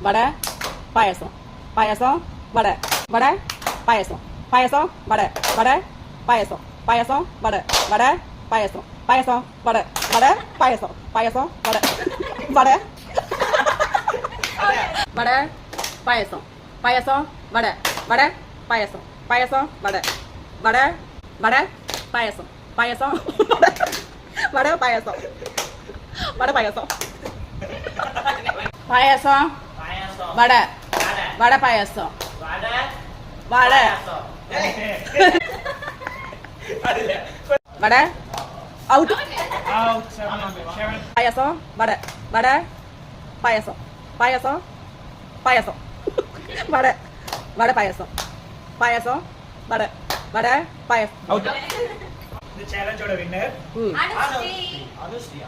வடை பாயசம் பாயசம் வடை வடை பாயசம் பாயசம் வடை வடை பாயசம் பாயசம் வடை வடை பாயசம் பாயசம் வடை வடை பாயசம் பாயசம் வடை வடை வடை பாயசம் பாயசம் வடை வடை பாயசம் பாயசம் வடை வடை வடை பாயசம் பாயசம் வடை பாயசம் வடை பாயசம் பாயசம் வடை வடை பாயசம் வடை வடை out பாயசம் வடை வடை பாயசம் பாயசம் பாயசம் வடை வடை பாயசம் பாயசம் வடை வடை பாயசம் இந்த சேலஞ்சோட winner Anusree